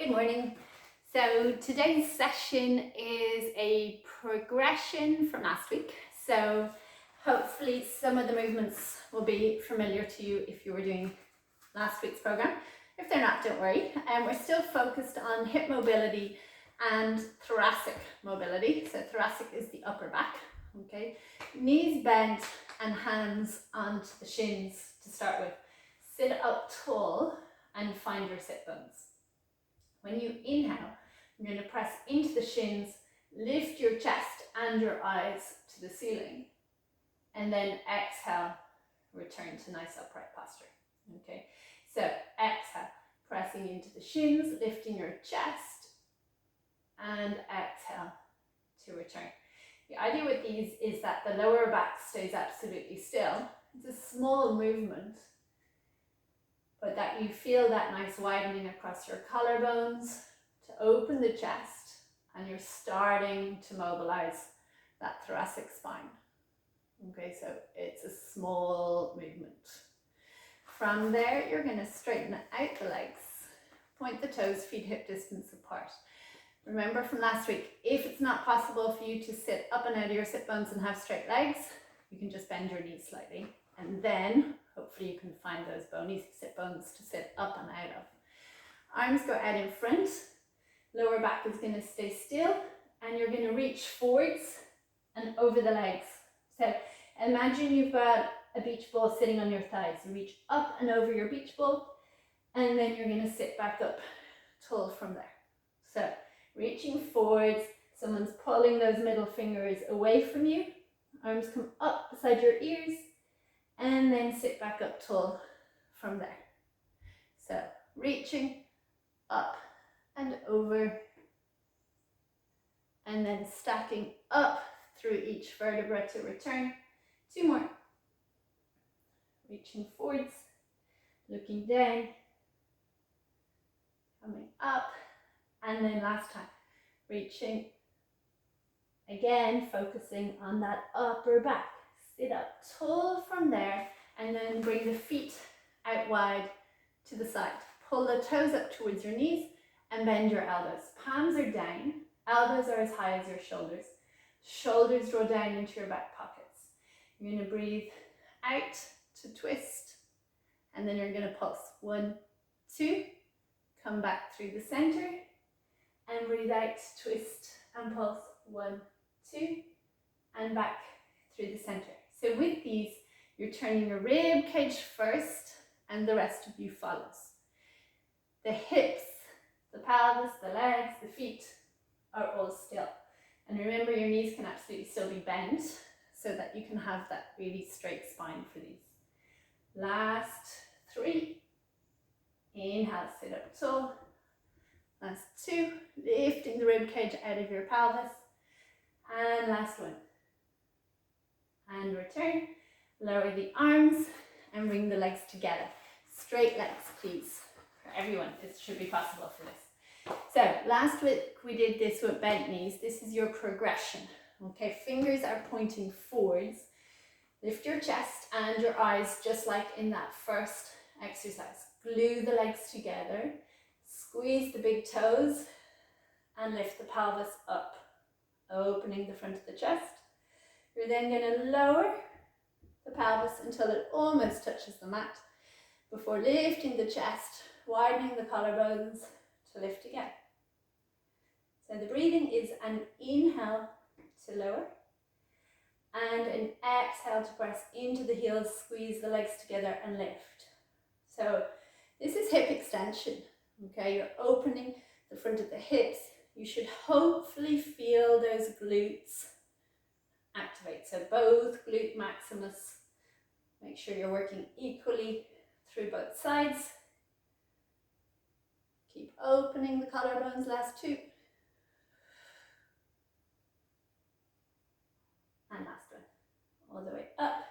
Good morning. So today's session is a progression from last week. So hopefully some of the movements will be familiar to you if you were doing last week's program. If they're not, don't worry. We're still focused on hip mobility and thoracic mobility. So thoracic is the upper back, okay? Knees bent and hands onto the shins to start with. Sit up tall and find your sit bones. When you inhale, you're going to press into the shins, lift your chest and your eyes to the ceiling, and then exhale, return to nice upright posture. Okay, so exhale, pressing into the shins, lifting your chest, and exhale to return. The idea with these is that the lower back stays absolutely still. It's a small movement, but that you feel that nice widening across your collarbones to open the chest, and you're starting to mobilize that thoracic spine. Okay, so it's a small movement. From there, you're going to straighten out the legs, point the toes, feet hip distance apart. Remember from last week, if it's not possible for you to sit up and out of your sit bones and have straight legs, you can just bend your knees slightly, and then hopefully you can find those bony sit bones to sit up and out of. Arms go out in front, lower back is going to stay still, and you're going to reach forwards and over the legs. So imagine you've got a beach ball sitting on your thighs. You reach up and over your beach ball, and then you're going to sit back up tall from there. So reaching forwards, someone's pulling those middle fingers away from you, arms come up beside your ears, and then sit back up tall from there. So reaching up and over, and then stacking up through each vertebra to return. Two more. Reaching forwards, looking down, coming up, and then last time, reaching again, focusing on that upper back. Sit up tall from there, and then bring the feet out wide to the side. Pull the toes up towards your knees and bend your elbows. Palms are down, elbows are as high as your shoulders. Shoulders draw down into your back pockets. You're going to breathe out to twist, and then you're going to pulse. 1, 2, come back through the center, and breathe out, twist, and pulse. 1, 2, and back through the center. So with these, you're turning your rib cage first, and the rest of you follows. The hips, the pelvis, the legs, the feet are all still. And remember, your knees can absolutely still be bent so that you can have that really straight spine for these. Last 3. Inhale, sit up tall. Last 2, lifting the rib cage out of your pelvis. And last 1. And return. Lower the arms and bring the legs together. Straight legs, please. For everyone, it should be possible for this. So last week we did this with bent knees. This is your progression. Okay, fingers are pointing forwards. Lift your chest and your eyes just like in that first exercise. Glue the legs together. Squeeze the big toes and lift the pelvis up, opening the front of the chest. You're then going to lower the pelvis until it almost touches the mat before lifting the chest, widening the collarbones to lift again. So the breathing is an inhale to lower and an exhale to press into the heels, squeeze the legs together and lift. So this is hip extension. Okay, you're opening the front of the hips. You should hopefully feel those glutes activate. So both glute maximus. Make sure you're working equally through both sides. Keep opening the collarbones, last 2. And last one. All the way up.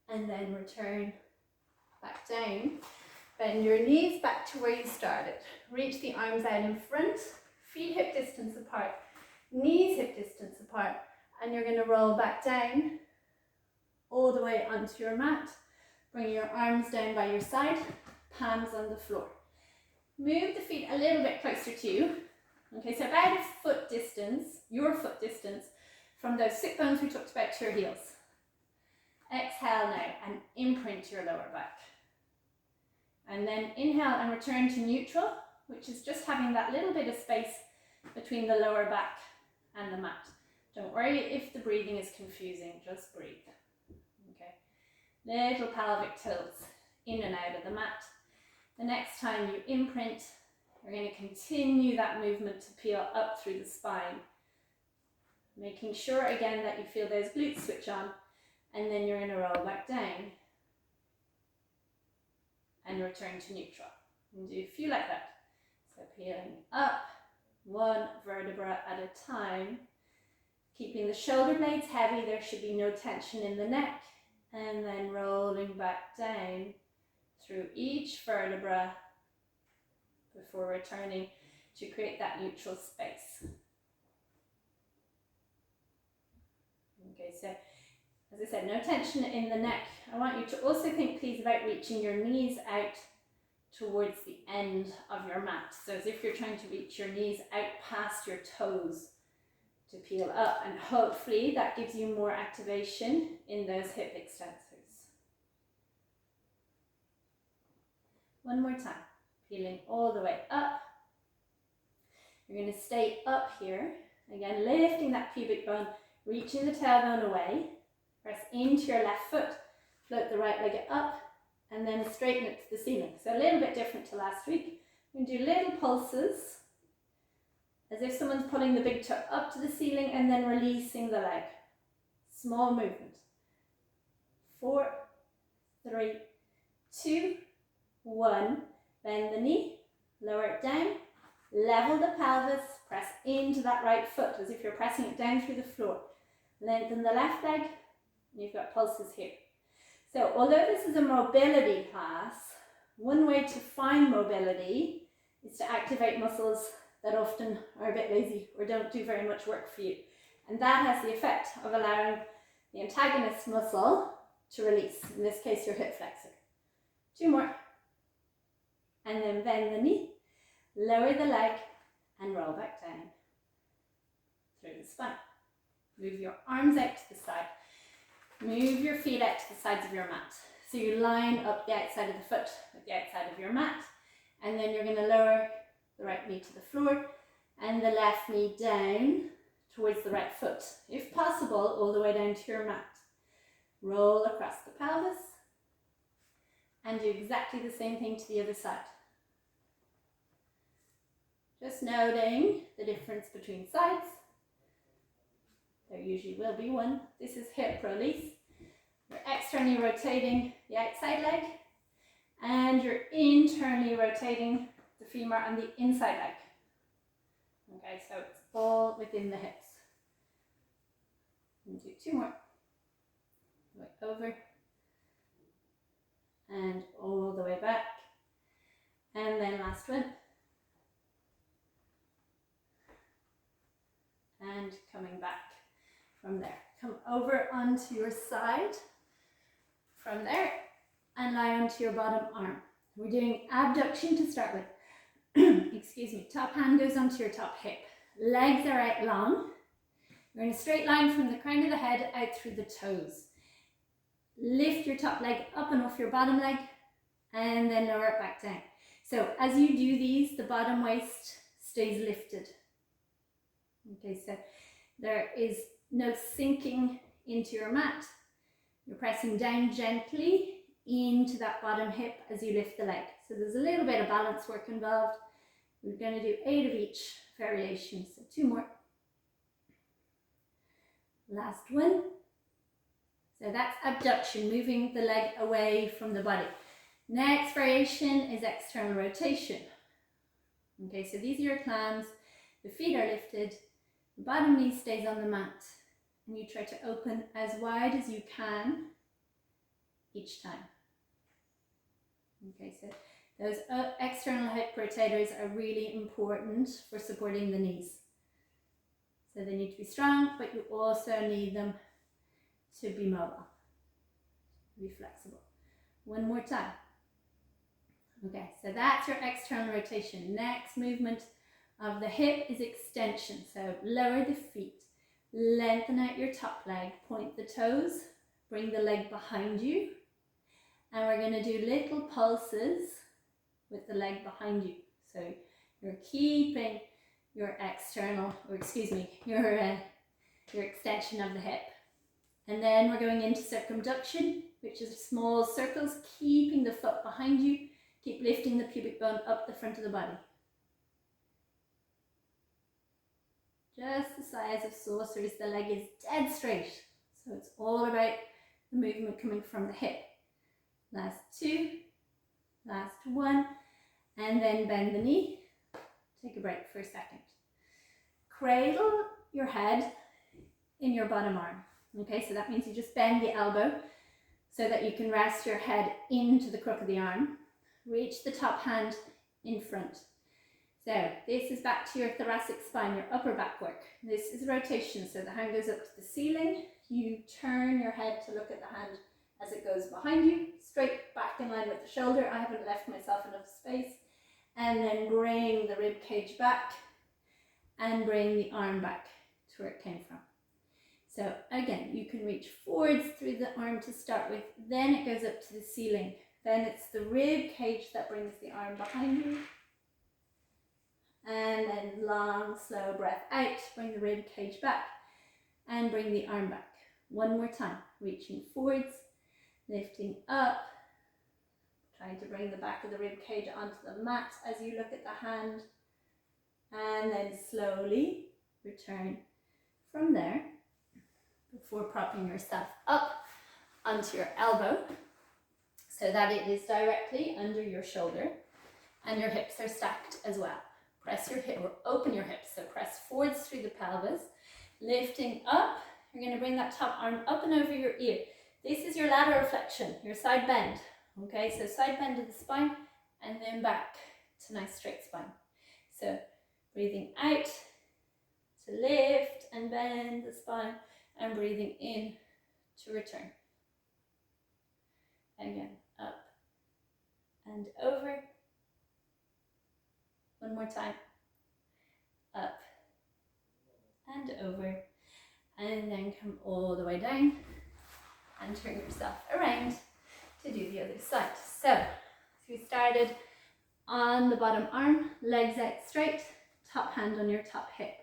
And then return back down. Bend your knees back to where you started. Reach the arms out in front. Feet hip distance apart. Knees hip distance apart. And you're going to roll back down all the way onto your mat. Bring your arms down by your side, palms on the floor. Move the feet a little bit closer to you. Okay, so about a foot distance, your foot distance, from those sit bones we talked about to your heels. Exhale now and imprint your lower back. And then inhale and return to neutral, which is just having that little bit of space between the lower back and the mat. Don't worry if the breathing is confusing, just breathe. Okay, little pelvic tilts in and out of the mat. The next time you imprint, you're going to continue that movement to peel up through the spine. Making sure again that you feel those glutes switch on, and then you're going to roll back down and return to neutral. And do a few like that. So peeling up, one vertebra at a time. Keeping the shoulder blades heavy, there should be no tension in the neck. And then rolling back down through each vertebra before returning to create that neutral space. Okay, so as I said, no tension in the neck. I want you to also think, please, about reaching your knees out towards the end of your mat. So as if you're trying to reach your knees out past your toes to peel up, and hopefully that gives you more activation in those hip extensors. One more time, peeling all the way up. You're going to stay up here. Again, lifting that pubic bone, reaching the tailbone away. Press into your left foot, float the right leg up, and then straighten it to the ceiling. So a little bit different to last week. We're going to do little pulses, as if someone's pulling the big toe up to the ceiling and then releasing the leg. Small movement. 4, 3, 2, 1. Bend the knee, lower it down, level the pelvis, press into that right foot as if you're pressing it down through the floor. Lengthen the left leg. You've got pulses here. So although this is a mobility class, one way to find mobility is to activate muscles that often are a bit lazy or don't do very much work for you. And that has the effect of allowing the antagonist muscle to release, in this case your hip flexor. 2 more. And then bend the knee, lower the leg and roll back down through the spine. Move your arms out to the side. Move your feet out to the sides of your mat. So you line up the outside of the foot with the outside of your mat, and then you're going to lower the right knee to the floor and the left knee down towards the right foot. If possible, all the way down to your mat. Roll across the pelvis and do exactly the same thing to the other side. Just noting the difference between sides. There usually will be one. This is hip release. You're externally rotating the outside leg and you're internally rotating the femur on the inside leg. Okay, so it's all within the hips. And do 2 more. Way over and all the way back. And then last one. And coming back. From there, come over onto your side from there and lie onto your bottom arm. We're doing abduction to start with. Excuse me, top hand goes onto your top hip. Legs are out long. We're in a straight line from the crown of the head out through the toes. Lift your top leg up and off your bottom leg and then lower it back down. So as you do these, the bottom waist stays lifted. Okay, so there is no sinking into your mat. You're pressing down gently into that bottom hip as you lift the leg. So there's a little bit of balance work involved. We're going to do 8 of each variation. So 2 more. Last one. So that's abduction, moving the leg away from the body. Next variation is external rotation. Okay, so these are your clams. The feet are lifted. The bottom knee stays on the mat. And you try to open as wide as you can each time. Okay, so those external hip rotators are really important for supporting the knees. So they need to be strong, but you also need them to be mobile, to be flexible. One more time. Okay, so that's your external rotation. Next movement of the hip is extension. So lower the feet, lengthen out your top leg, point the toes, bring the leg behind you. And we're going to do little pulses with the leg behind you. So you're keeping your external, or excuse me, your extension of the hip. And then we're going into circumduction, which is small circles, keeping the foot behind you. Keep lifting the pubic bone up the front of the body. Just the size of saucers, the leg is dead straight. So it's all about the movement coming from the hip. Last two, last one, and then bend the knee. Take a break for a second. Cradle your head in your bottom arm. Okay, so that means you just bend the elbow so that you can rest your head into the crook of the arm. Reach the top hand in front. So this is back to your thoracic spine, your upper back work. This is rotation, so the hand goes up to the ceiling. You turn your head to look at the hand as it goes behind you, straight back in line with the shoulder. I haven't left myself enough space. And then bring the rib cage back and bring the arm back to where it came from. So again, you can reach forwards through the arm to start with, then it goes up to the ceiling. Then it's the rib cage that brings the arm behind you. And then long, slow breath out, bring the rib cage back and bring the arm back. One more time, reaching forwards, lifting up, trying to bring the back of the rib cage onto the mat as you look at the hand. And then slowly return from there before propping yourself up onto your elbow so that it is directly under your shoulder and your hips are stacked as well. Press your hip or open your hips, so press forwards through the pelvis, lifting up. You're going to bring that top arm up and over your ear. This is your lateral flexion, your side bend. Okay, so side bend of the spine and then back to nice straight spine. So breathing out to lift and bend the spine and breathing in to return. Again, up and over. One more time. Up and over. And then come all the way down and turn yourself around to do the other side. So we started on the bottom arm, legs out straight, top hand on your top hip.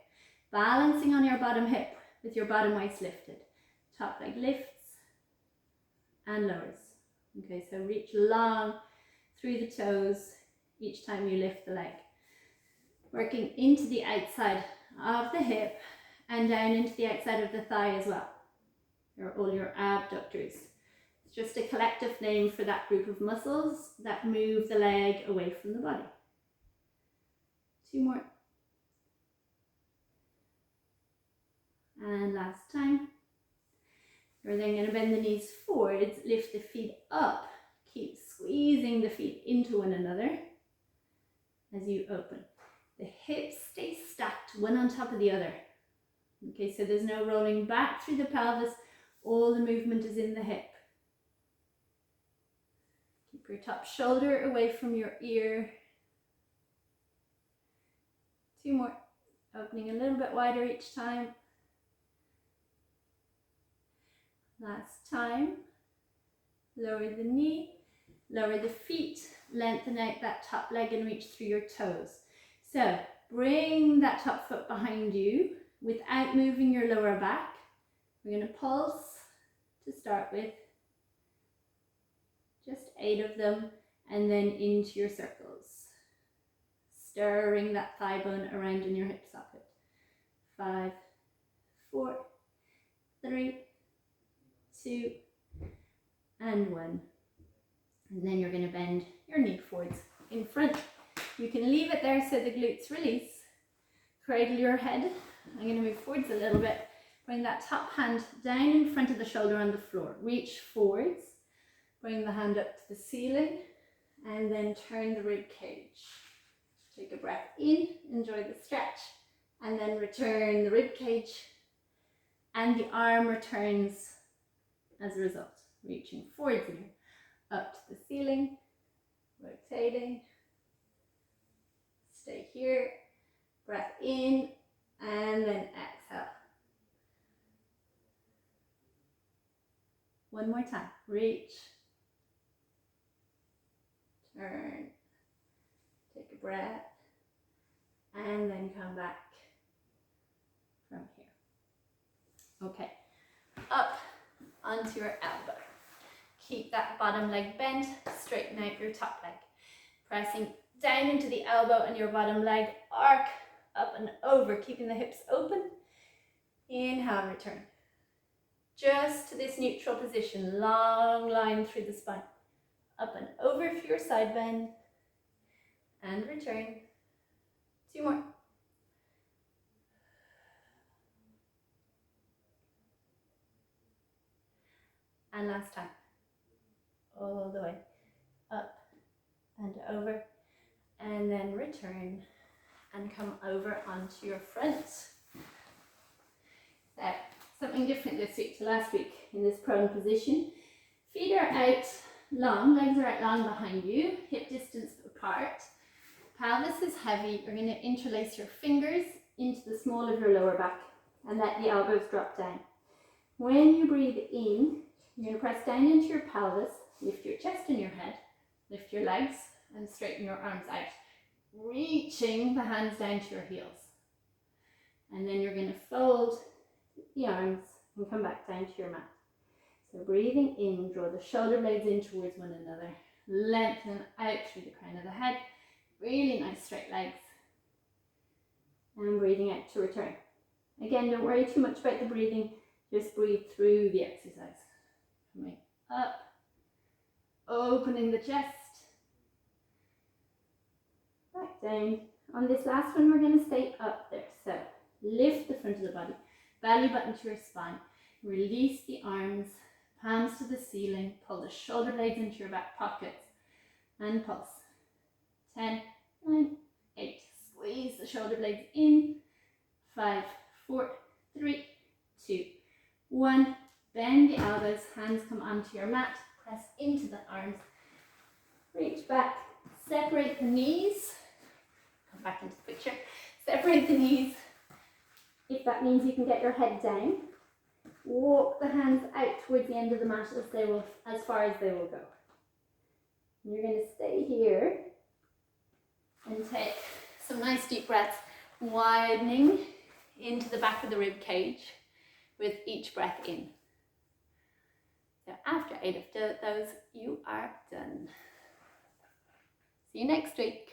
Balancing on your bottom hip with your bottom waist lifted. Top leg lifts and lowers. Okay, so reach long through the toes each time you lift the leg. Working into the outside of the hip and down into the outside of the thigh as well. All your abductors. It's just a collective name for that group of muscles that move the leg away from the body. Two more. And last time. You're then going to bend the knees forwards, lift the feet up, keep squeezing the feet into one another as you open. The hips stay stacked one on top of the other. Okay, so there's no rolling back through the pelvis, all the movement is in the hip. Keep your top shoulder away from your ear. Two more, opening a little bit wider each time. Last time, lower the knee, lower the feet, lengthen out that top leg and reach through your toes. So bring that top foot behind you without moving your lower back. We're going to pulse to start with, just 8 of them, and then into your circles. Stirring that thigh bone around in your hip socket. 5, 4, 3, 2, and 1. And then you're going to bend your knee forwards in front. You can leave it there so the glutes release. Cradle your head. I'm going to move forwards a little bit. Bring that top hand down in front of the shoulder on the floor. Reach forwards. Bring the hand up to the ceiling. And then turn the rib cage. Take a breath in. Enjoy the stretch. And then return the rib cage. And the arm returns as a result. Reaching forwards again. Up to the ceiling. rotating. Stay here, breath in, and then exhale. One more time, reach, turn, take a breath, and then come back from here. Okay, up onto your elbow. Keep that bottom leg bent, straighten out your top leg. Pressing down into the elbow and your bottom leg, arc up and over, keeping the hips open. Inhale, return. Just to this neutral position, long line through the spine. Up and over for your side bend. And return. 2 more. And last time. All the way. Up and over. And then return. And come over onto your front. There. Something different this week to last week in this prone position. Feet are out long, legs are out long behind you, hip distance apart. Pelvis is heavy. You're going to interlace your fingers into the small of your lower back and let the elbows drop down. When you breathe in, you're going to press down into your pelvis, lift your chest and your head, lift your legs and straighten your arms out, reaching the hands down to your heels. And then you're going to fold the arms and come back down to your mat. So breathing in, draw the shoulder blades in towards one another, lengthen out through the crown of the head, really nice straight legs, and breathing out to return. Again, don't worry too much about the breathing, just breathe through the exercise. Coming up, opening the chest, back down. On this last one, we're going to stay up there. So lift the front of the body, belly button to your spine, release the arms, palms to the ceiling, pull the shoulder blades into your back pockets, and pulse. 10, 9, 8, squeeze the shoulder blades in, 5, 4, 3, 2, 1, bend the elbows, hands come onto your mat, press into the arms, reach back, separate the knees, come back into the picture, separate the knees. If that means you can get your head down, walk the hands out towards the end of the mat as far as they will go. And you're going to stay here and take some nice deep breaths, widening into the back of the rib cage with each breath in. So after 8 of those, you are done. See you next week.